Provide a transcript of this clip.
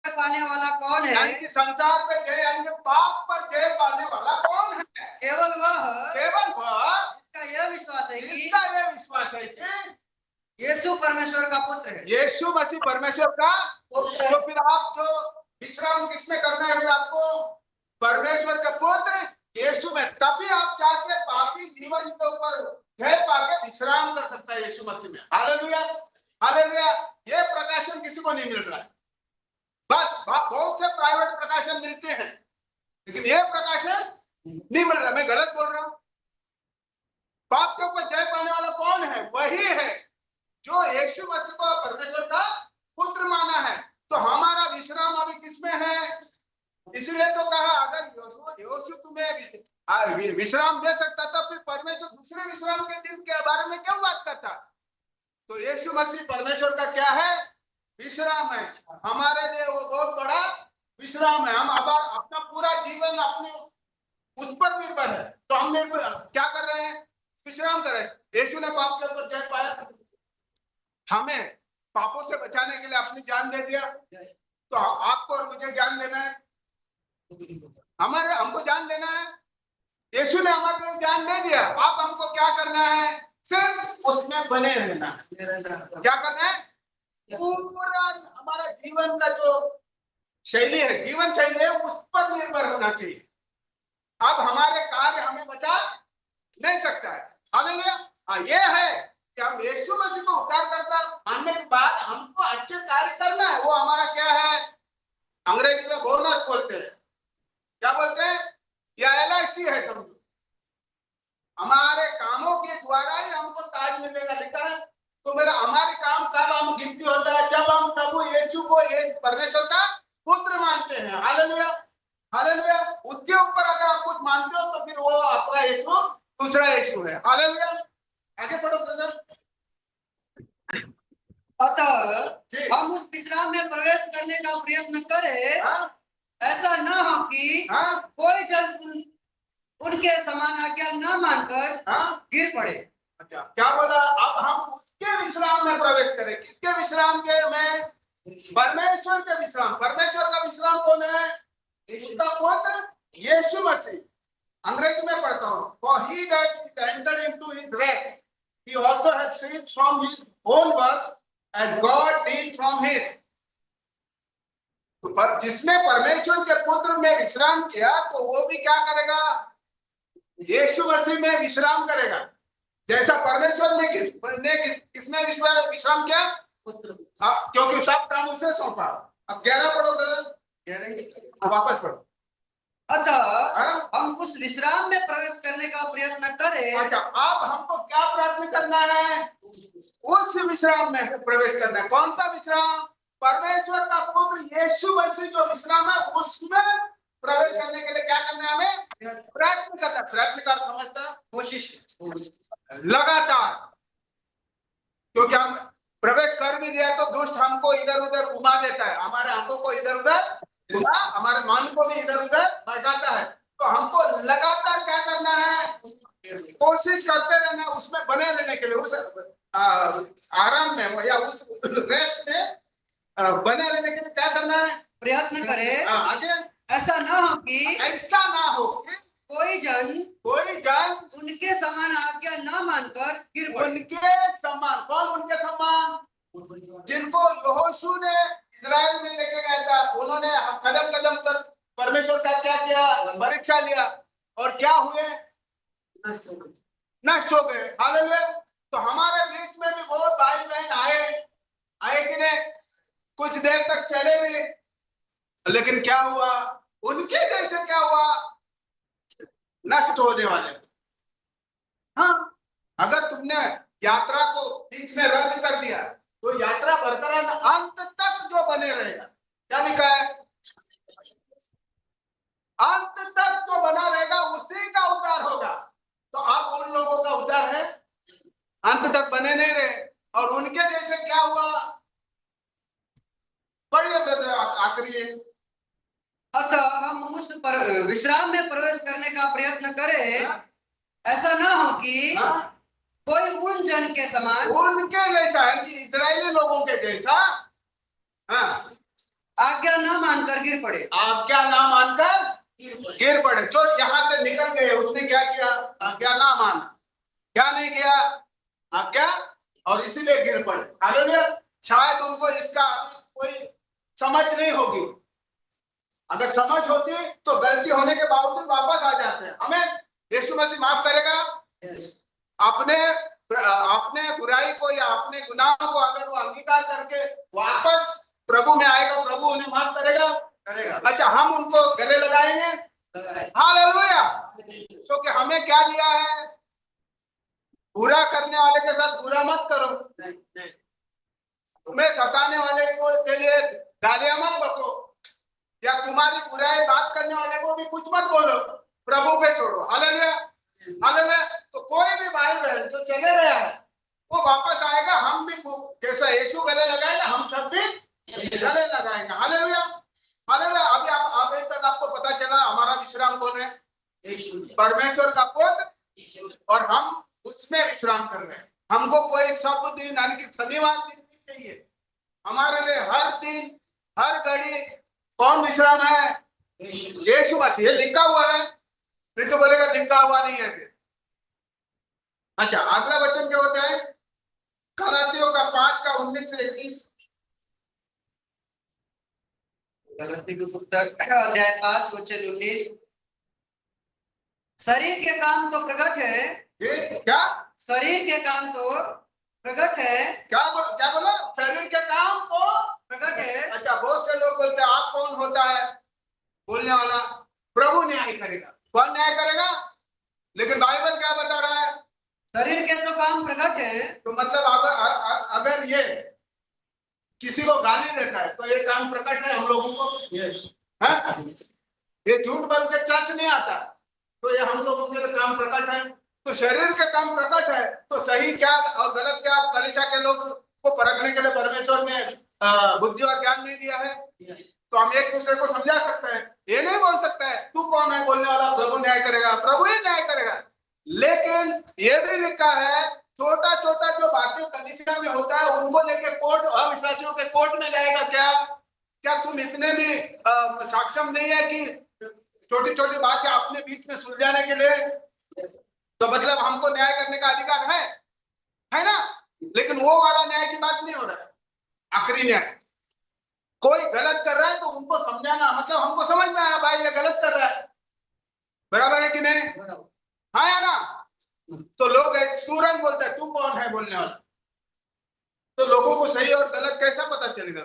पाने वाला कौन है? यानी कि संसार पे जय, यानी कि पाप पर जय पाने वाला कौन है? केवल वह जिसका यह विश्वास है कि ये विश्वास है कि यीशु परमेश्वर का पुत्र है। यीशु मसीह परमेश्वर का पुत्र है। तो फिर आप जो विश्राम किसमें करना है? फिर आपको परमेश्वर का पुत्र यीशु में, तभी आप जाके पापी जीवन के ऊपर जय पाके विश्राम कर सकता है यीशु मसीह में। Hallelujah, hallelujah. ये प्रकाशन किसी को नहीं मिल रहा है। बस बहुत से प्राइवेट प्रकाशन मिलते हैं, लेकिन ये प्रकाशन नहीं मिल रहा। मैं गलत बोल रहा हूं? पाप के ऊपर जय पाने वाला कौन है? वही है जो यीशु मसीह को परमेश्वर का पुत्र माना है। तो हमारा विश्राम अभी किसमें है? इसलिए तो कहा अगर यीशु तुम्हें विश्राम दे सकता था, फिर परमेश्वर दूसरे विश्राम के दिन के बारे में क्यों बात करता? तो यीशु मसीह परमेश्वर का क्या है? विश्राम है। हमारे लिए वो बहुत बड़ा विश्राम है। हम अपना पूरा जीवन अपने उस पर निर्भर है, तो हम क्या कर रहे हैं? विश्राम कर रहे हैं। यीशु ने पाप के ऊपर जय पाया, हमें पापों से बचाने के लिए अपनी जान दे दिया। तो आपको और मुझे जान देना है, हमको जान देना है। यीशु ने हमारे लिए जान दे दिया। अब हमको क्या करना है? सिर्फ उसमें बने रहना। क्या करना है? पूरा हमारा जीवन का जो शैली है, जीवन शैली है, उस पर निर्भर होना चाहिए। अब हमारे कार्य हमें बचा नहीं सकता है। हालेलुया। ये है कि हम यीशु मसीह को उद्धारकर्ता मानने के बाद हमको अच्छे कार्य करना है। वो हमारा क्या है? अंग्रेजी में बोनस बोलते हैं। क्या बोलते हैं? या LIC है समझो। हमारे कामों के द्वारा ही हमको ताज मिलेगा, लिखा है। तो मेरा हमारे काम कब हम गिनती होता है? जब हम प्रभु यीशु को परमेश्वर का पुत्र मानते हैं। Hallelujah, hallelujah. उसके ऊपर अगर आप कुछ मानते हो तो फिर वो आपका यीशु दूसरा यीशु है। हालेलुया। आगे पढ़ो ब्रदर। अतः हम उस विश्राम में प्रवेश करने का प्रयत्न करें। ऐसा न हो कि कोई जन उनके समान आज्ञा न मानकर गिर पड़े। अच्छा, क्या बोला? अब हम उसके विश्राम में प्रवेश करें। किसके विश्राम के में? परमेश्वर के विश्राम। परमेश्वर का विश्राम कौन है? उसका पुत्र यीशु मसीह। अंग्रेजी में पढ़ता हूं। For he that entered into his rest, he also had ceased from his own work as God did from his. तो जिसने परमेश्वर के पुत्र में विश्राम किया, तो वो भी क्या करेगा? यीशु मसीह में विश्राम करेगा। जैसा परमेश्वर ने किसमें विश्राम किया? क्योंकि सब काम उसे सौंपा। अब 11 पढ़ो ब्रदर, वापस पढ़ो। अतः हम उस विश्राम में प्रवेश करने का प्रयत्न करें। अच्छा, अब हमको क्या प्रयत्न करना है? उस विश्राम में प्रवेश करना है। कौन सा विश्राम? परमेश्वर का पुत्र यीशु मसीह जो विश्राम है, उसमें प्रवेश करने के लिए क्या करना है? हमें प्रयत्न करना। प्रयत्न कर समझता, कोशिश, लगातार। क्योंकि हम प्रवेश कर भी दिया तो दुष्ट हमको इधर उधर घुमा देता है। हमारे आंखों को इधर उधर घुमा, हमारे मन को भी इधर उधर भटकाता है। तो हमको लगातार क्या करना है? कोशिश करते रहना, उसमें बने रहने के लिए, उस आराम में या उस रेस्ट में बने रहने के लिए क्या करना है? प्रयत्न करें। आगे ऐसा ना हो कि कोई जन उनके समान आज्ञा न मानकर गिर पड़े। उनके समान कौन? उनके समान जिनको यहोशू ने इजराइल में लेके गया था। उन्होंने कदम कदम कर परमेश्वर का क्या किया? परीक्षा लिया, और क्या हुए? नष्ट हो गए। हालेलुया। तो हमारे बीच में भी बहुत भाई बहन आए कि नहीं? कुछ देर तक चले भी, लेकिन क्या हुआ? उनके जैसे क्या हुआ? नष्ट होने वाले। हाँ, अगर तुमने यात्रा को बीच में रद्द कर दिया तो यात्रा बरकरार अंत तक जो बने रहेगा। क्या लिखा है? अंत तक जो बना रहेगा उसी का उद्धार होगा। तो अब उन लोगों का उद्धार है, अंत तक बने नहीं रहे। और उनके जैसे क्या हुआ? पढ़िए ब्रदर, आखिरी। अतः हम उस विश्राम में प्रवेश करने का प्रयत्न करें। ऐसा ना हो कि कोई उन जन के समान, उनके जैसा है कि इजरायली लोगों के जैसा आज्ञा न मानकर गिर पड़े। आज्ञा ना मानकर गिर पड़े। जो यहाँ से निकल गए उसने क्या किया? आज्ञा ना माना, क्या नहीं किया? आज्ञा, और इसीलिए गिर पड़े। हालेलुया। शायद उनको इसका अभी कोई समझ नहीं होगी। अगर समझ होती तो गलती होने के बावजूद वापस आ जाते हैं। हमें यीशु मसीह माफ करेगा। अपने अपने बुराई को या अपने गुनाहों को अगर वो अंगीकार करके वापस प्रभु में आएगा, प्रभु उन्हें माफ करेगा। अच्छा, हम उनको गले लगाएंगे। हालेलुया। क्योंकि हमें क्या दिया है? बुरा करने वाले के साथ बुरा मत करो, तुम्हें सताने वाले को के लिए गालियां मत बको, या तुम्हारी बुराई बात करने वाले को भी कुछ मत बोलो, प्रभु पे छोड़ो। हालेलुया। हालेलुया। तो कोई भी भाई बहन जो चले गया है वो वापस आएगा। हम भी जैसा यीशु गले लगाएगा, हम सब भी गले लगाएंगे। हालेलुया। हालेलुया। अभी अभी तक आपको पता चला हमारा विश्राम कौन है? परमेश्वर का पुत्र, और हम उसमें विश्राम कर रहे हैं। हमको कोई सब दिन यानी कि शनिवार दिन नहीं चाहिए। हमारे लिए हर दिन हर घड़ी कौन विश्राम है? यीशु मसीह। लिखा हुआ है, नहीं तो बोलेगा लिखा हुआ नहीं है फिर। अच्छा, अगला वचन क्या होता है? गलातियों का 5 का 19 से 21। गलाती की पुस्तक अध्याय 5 वचन 19। शरीर के काम तो प्रकट है। ये क्या? शरीर के काम तो प्रकट है। क्या बोला? शरीर के काम तो प्रकट है। अच्छा, बहुत से लोग बोलते हैं आप कौन होता है बोलने वाला? प्रभु न्याय करेगा। कौन न्याय करेगा? लेकिन बाइबल क्या बता रहा है? शरीर के तो काम प्रकट है। तो मतलब अगर ये किसी को गाली देता है तो ये काम प्रकट है हम लोगों को। ये झूठ बोल के चर्च नहीं आता तो ये हम लोगों के लिए काम प्रकट है। तो शरीर के काम प्रकट है तो सही क्या और गलत क्या कलीसिया के लोग को परखने के लिए परमेश्वर ने बुद्धि और ज्ञान नहीं दिया है। तो हम एक दूसरे को समझा सकते हैं। ये नहीं बोल सकता है तू कौन है बोलने वाला, प्रभु न्याय करेगा। प्रभु ही न्याय करेगा। लेकिन ये भी लिखा है छोटा छोटा जो बातें कलीसिया में होता है उनको लेके कोर्ट, अविश्वासियों के कोर्ट में जाएगा। क्या तुम इतने भी सक्षम नहीं है कि छोटी छोटी बातें अपने बीच में सुलझाने के लिए? तो मतलब हमको न्याय करने का अधिकार है ना? लेकिन वो वाला न्याय की बात नहीं हो रहा है। आखिरी न्याय, कोई गलत कर रहा है तो उनको समझाना, मतलब हमको समझ में आया भाई ये गलत कर रहा है, बराबर है कि नहीं? हाँ या ना? तो लोग तुरंत बोलते हैं तू कौन है बोलने वाला। तो लोगों को सही और गलत कैसा पता चलेगा?